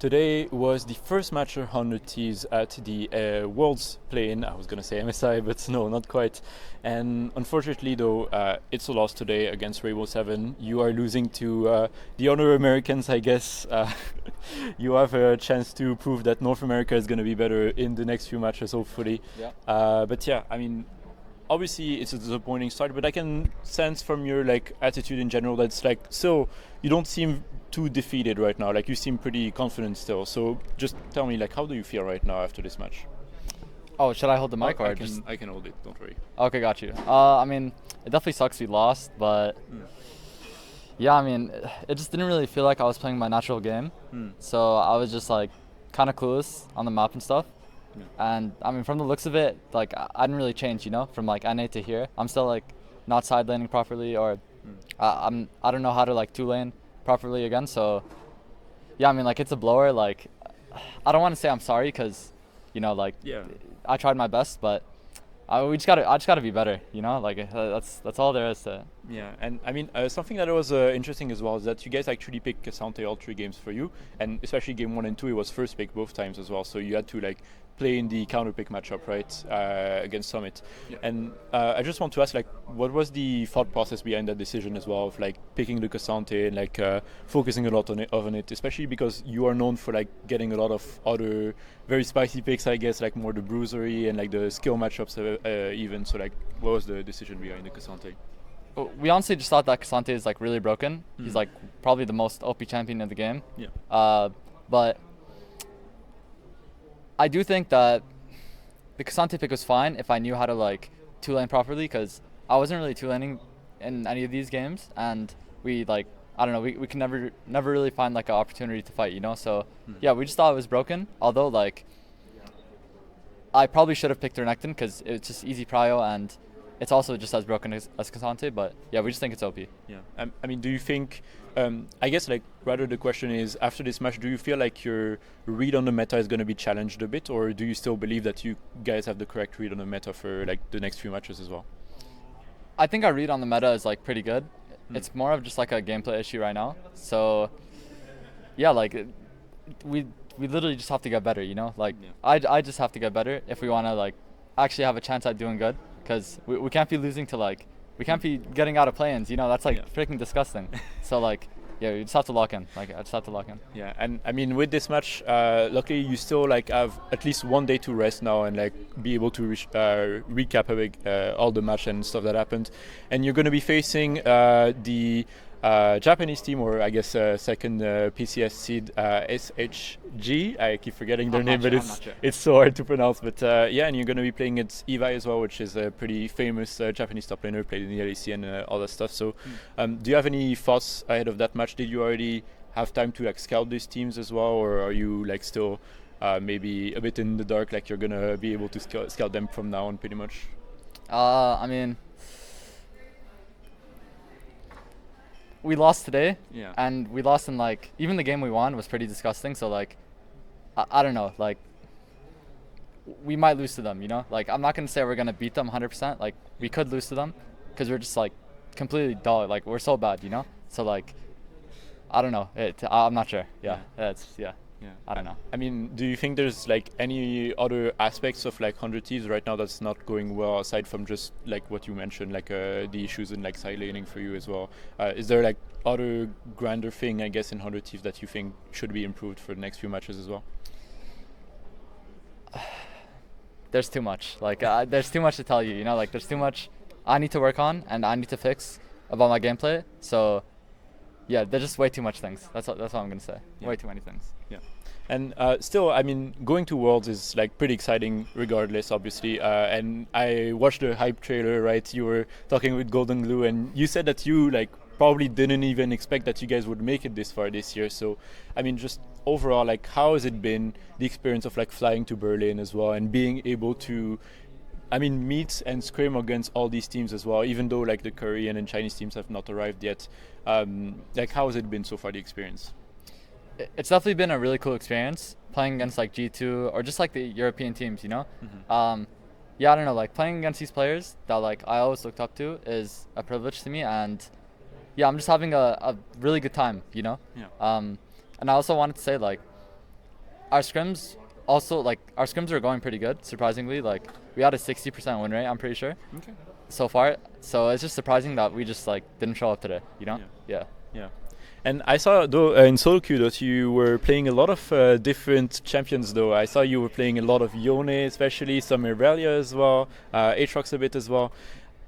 Today was the first match of 100 Thieves at the Worlds play-in. I was going to say MSI, but no, not quite. And unfortunately, though, it's a loss today against Rainbow 7. You are losing to the Honor Americans, I guess. You have a chance to prove that North America is going to be better in the next few matches, hopefully. Yeah. But yeah, I mean, obviously it's a disappointing start, but I can sense from your attitude in general that it's so you don't seem too defeated right now. You seem pretty confident still. So just tell me, how do you feel right now after this match? Oh, should I hold the mic or I can hold it. Don't worry. Okay, got you. I mean, it definitely sucks we lost, but yeah, I mean, it just didn't really feel like I was playing my natural game. So I was just kind of clueless on the map and stuff. Yeah. And I mean, from the looks of it, I didn't really change, from NA to here. I'm still not side laning properly, or I don't know how to two lane properly again. So yeah, I mean, it's a blower. I don't want to say I'm sorry because I tried my best, but I just gotta be better. That's all there is to it. Yeah, and I mean, something that was interesting as well is that you guys actually picked Cassante all 3 games for you, and especially game 1 and 2, it was first pick both times as well. So you had to play in the counter pick matchup, right, against Summit. Yeah. And I just want to ask, what was the thought process behind that decision as well of picking the Cassante and focusing a lot on it, especially because you are known for getting a lot of other very spicy picks, I guess, more the bruisery and the skill matchups even. So what was the decision behind the Cassante? We honestly just thought that Cassante is really broken. He's probably the most OP champion in the game. Yeah. But I do think that the Cassante pick was fine if I knew how to 2-lane properly, because I wasn't really 2-laning in any of these games, and we I don't know, we can never really find an opportunity to fight, So yeah, we just thought it was broken. Although I probably should have picked Renekton because it's just easy prio and it's also just as broken as Cassante, but yeah, we just think it's OP. Yeah, I mean, do you think, I guess rather the question is, after this match, do you feel your read on the meta is going to be challenged a bit, or do you still believe that you guys have the correct read on the meta for the next few matches as well? I think our read on the meta is pretty good. It's more of just a gameplay issue right now. So yeah, we literally just have to get better, I just have to get better if we want to actually have a chance at doing good. Because we can't be losing to we can't be getting out of play-ins, that's freaking disgusting. So yeah, we just have to lock in. I just have to lock in. Yeah, and I mean, with this match, luckily you still have at least 1 day to rest now and be able to recap all the match and stuff that happened. And you're going to be facing the Japanese team, or I guess second PCS seed, SHG. I keep forgetting their name, but it's so hard to pronounce. But yeah, and you're going to be playing against Evi as well, which is a pretty famous Japanese top laner, played in the LEC and all that stuff. So do you have any thoughts ahead of that match? Did you already have time to scout these teams as well, or are you still maybe a bit in the dark, you're going to be able to scout them from now on pretty much? I mean, we lost today, yeah, and we lost in even the game we won was pretty disgusting. So I don't know, we might lose to them, I'm not gonna say we're gonna beat them 100%. We could lose to them because we're just completely dull. We're so bad, So I don't know. I'm not sure. Yeah, yeah. I don't know. I mean, do you think there's any other aspects of 100 Thieves right now that's not going well, aside from just what you mentioned, the issues in side laning for you as well? Is there other grander thing, I guess, in 100 Thieves that you think should be improved for the next few matches as well? There's too much. There's too much to tell you. There's too much I need to work on and I need to fix about my gameplay. So yeah, there's just way too much things. That's all I'm gonna say. Yeah. Way too many things. Yeah. And still, I mean, going to Worlds is pretty exciting regardless, obviously. And I watched the hype trailer, right? You were talking with Golden Glue, and you said that you probably didn't even expect that you guys would make it this far this year. So, I mean, just overall, how has it been, the experience of flying to Berlin as well, and being able to, I mean, meet and scrim against all these teams as well, even though the Korean and Chinese teams have not arrived yet. How has it been so far, the experience? It's definitely been a really cool experience playing against G2 or just the European teams, Yeah, I don't know, playing against these players that I always looked up to is a privilege to me, and yeah, I'm just having a really good time, Yeah. And I also wanted to say our scrims also, like, our scrims are going pretty good, surprisingly. Like, we had a 60% win rate, I'm pretty sure, so far. So it's just surprising that we just, like, didn't show up today, you know? Yeah. And I saw, though, in solo queue that you were playing a lot of different champions, though. I saw you were playing a lot of Yone, especially, some Irelia as well, Aatrox a bit as well.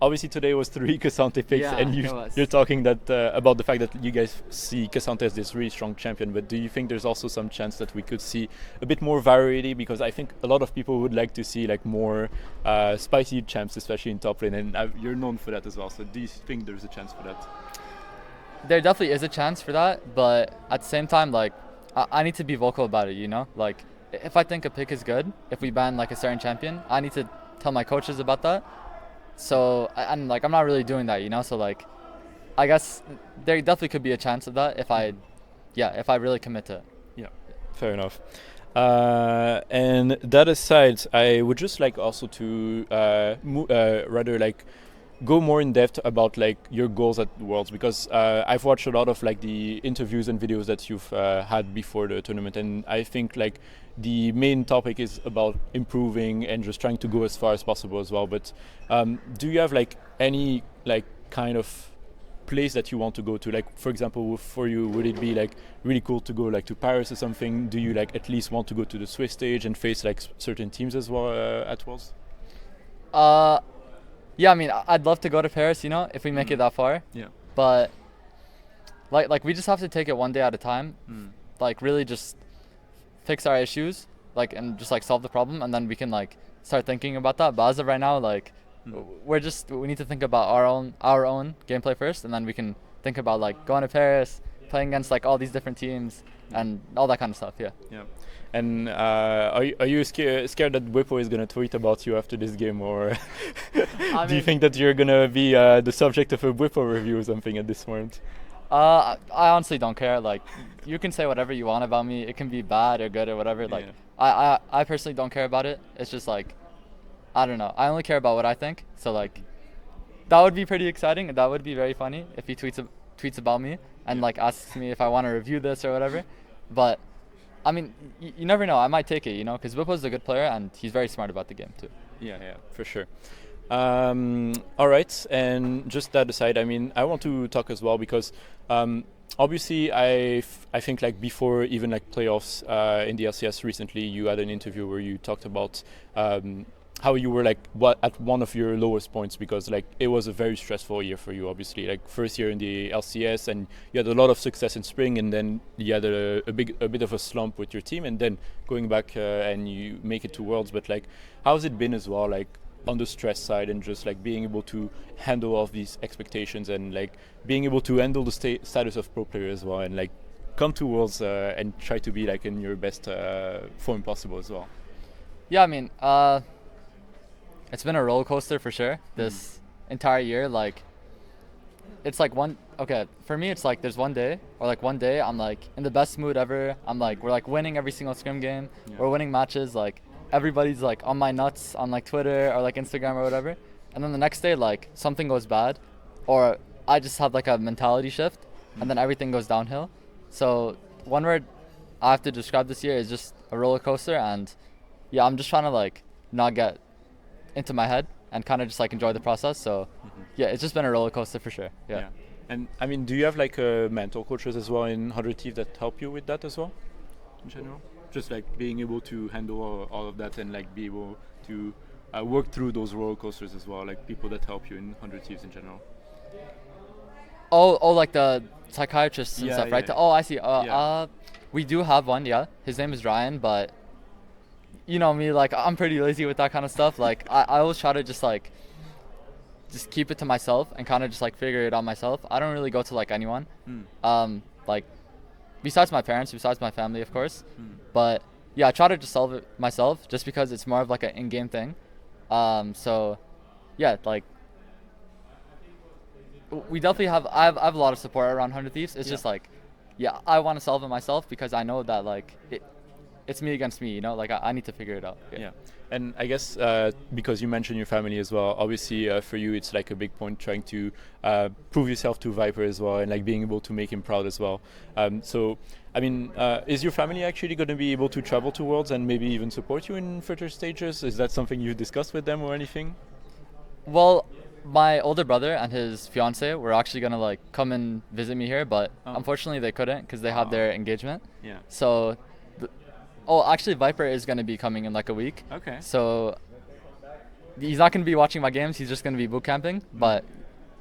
Obviously, today was 3 Cassante picks, and you're talking that about the fact that you guys see Cassante as this really strong champion. But do you think there's also some chance that we could see a bit more variety? Because I think a lot of people would like to see like more spicy champs, especially in top lane, and you're known for that as well. So do you think there's a chance for that? There definitely is a chance for that, but at the same time, like, I need to be vocal about it, you know? Like, if I think a pick is good, if we ban like a certain champion, I need to tell my coaches about that. So, and like, I'm not really doing that, you know? So like, I guess there definitely could be a chance of that if I really commit to it. Yeah, fair enough. And that aside, I would just like also to rather like go more in depth about like your goals at Worlds, because I've watched a lot of like the interviews and videos that you've had before the tournament, and I think like the main topic is about improving and just trying to go as far as possible as well. But do you have like any like kind of place that you want to go to? Like, for example, for you, would it be like really cool to go like to Paris or something? Do you like at least want to go to the Swiss stage and face like certain teams as well at Worlds? Yeah, I mean, I'd love to go to Paris, you know, if we make it that far. Yeah. But like we just have to take it one day at a time. Like, really just fix our issues, like, and just like solve the problem, and then we can like start thinking about that. But as of right now, like, we need to think about our own gameplay first, and then we can think about like going to Paris, playing against like all these different teams and all that kind of stuff. Yeah. And are you scared that Whippo is gonna tweet about you after this game, or do you think that you're gonna be the subject of a Whippo review or something at this point? I honestly don't care. Like, you can say whatever you want about me. It can be bad or good or whatever. Like, I personally don't care about it. It's just like, I don't know. I only care about what I think. So like, that would be pretty exciting. That would be very funny if he tweets about me and like asks me if I want to review this or whatever. But I mean, you never know. I might take it, you know, because Whippo's a good player and he's very smart about the game too. Yeah, for sure. All right, and just that aside, I mean, I want to talk as well because obviously I think like before even like playoffs in the LCS recently, you had an interview where you talked about how you were like at one of your lowest points, because like it was a very stressful year for you, obviously, like first year in the LCS, and you had a lot of success in spring, and then you had a bit of a slump with your team, and then going back and you make it to Worlds. But like, how's it been as well, like on the stress side, and just like being able to handle all of these expectations, and like being able to handle the status of pro player as well, and like come to Worlds and try to be like in your best form possible as well? Yeah, I mean, it's been a roller coaster for sure this entire year. Like, it's like for me it's like there's one day I'm like in the best mood ever. I'm like, we're like winning every single scrim game. We're winning matches. Like, everybody's like on my nuts on like Twitter or like Instagram or whatever. And then the next day, like, something goes bad, or I just have like a mentality shift, and then everything goes downhill. So one word I have to describe this year is just a roller coaster. And yeah, I'm just trying to like not get into my head and kind of just like enjoy the process. So yeah, it's just been a roller coaster for sure. Yeah. And I mean, do you have like mental coaches as well in 100 Thieves that help you with that as well, in general? Just like being able to handle all of that and like be able to work through those roller coasters as well, like people that help you in 100 Thieves in general. Oh, like the psychiatrists and stuff, right? Oh, I see. We do have one. Yeah, his name is Ryan, but you know me, like, I'm pretty lazy with that kind of stuff. Like, I always try to just keep it to myself and kind of just like figure it out myself. I don't really go to like anyone, like besides my parents, besides my family, of course. But yeah, I try to just solve it myself, just because it's more of like an in-game thing. So yeah, like we definitely have. I have a lot of support around 100 Thieves. It's just like, yeah, I want to solve it myself because I know that like it's me against me, you know, like I need to figure it out. Yeah. And I guess because you mentioned your family as well, obviously for you it's like a big point trying to prove yourself to Viper as well, and like being able to make him proud as well. So, I mean, is your family actually going to be able to travel to Worlds and maybe even support you in further stages? Is that something you discussed with them or anything? Well, my older brother and his fiance were actually gonna like come and visit me here, but unfortunately they couldn't because they have their engagement. Yeah. So, actually Viper is gonna be coming in like a week. Okay. So he's not gonna be watching my games. He's just gonna be boot camping. But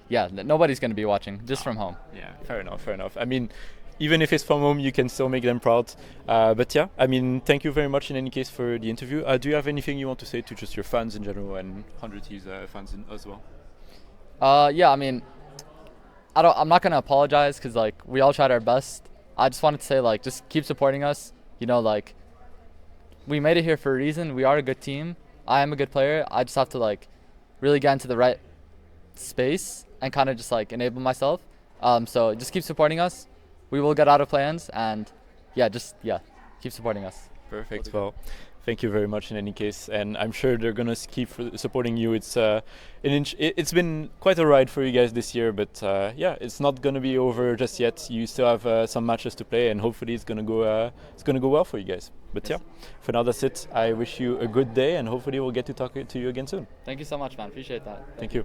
yeah, nobody's gonna be watching, just from home. Yeah. Fair enough. Fair enough. I mean, even if it's from home, you can still make them proud. But yeah, I mean, thank you very much in any case for the interview. Do you have anything you want to say to just your fans in general and 100T's fans as well? Yeah, I mean, I'm not gonna apologize because like we all tried our best. I just wanted to say like just keep supporting us. You know, like we made it here for a reason. We are a good team. I am a good player. I just have to like really get into the right space and kind of just like enable myself. So just keep supporting us. We will get out of plans, and just keep supporting us. Perfect. Well, thank you very much in any case, and I'm sure they're gonna keep supporting you. It's it's been quite a ride for you guys this year, but it's not gonna be over just yet. You still have some matches to play, and hopefully it's gonna go well for you guys. But yeah, for now that's it. I wish you a good day, and hopefully we'll get to talk to you again soon. Thank you so much, man. Appreciate that. Thank you.